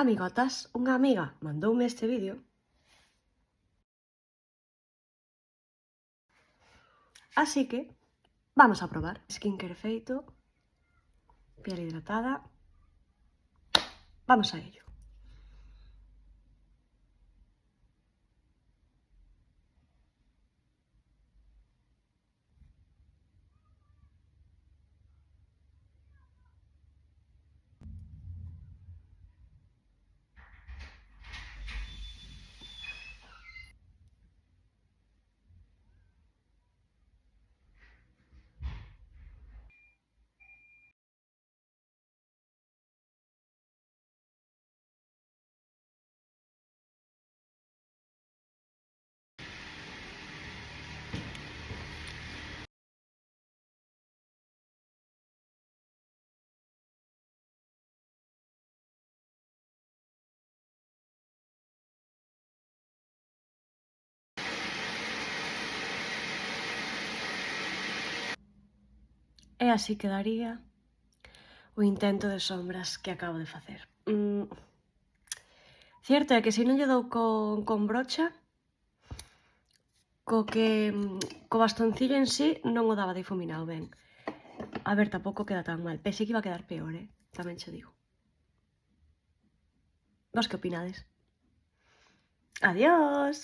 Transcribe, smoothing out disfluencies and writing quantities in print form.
Amigotas, unha amiga mandoume este vídeo así que vamos a probar. Skincare feito, piel hidratada, vamos a ello. E así quedaría o intento de sombras que acabo de facer. Certo é que se non lle dou con brocha, co bastoncillo en sí non o daba difuminado ben. A ver, tampouco queda tan mal. Pensei que iba a quedar peor, tamén che digo. Vos que opinades? Adiós!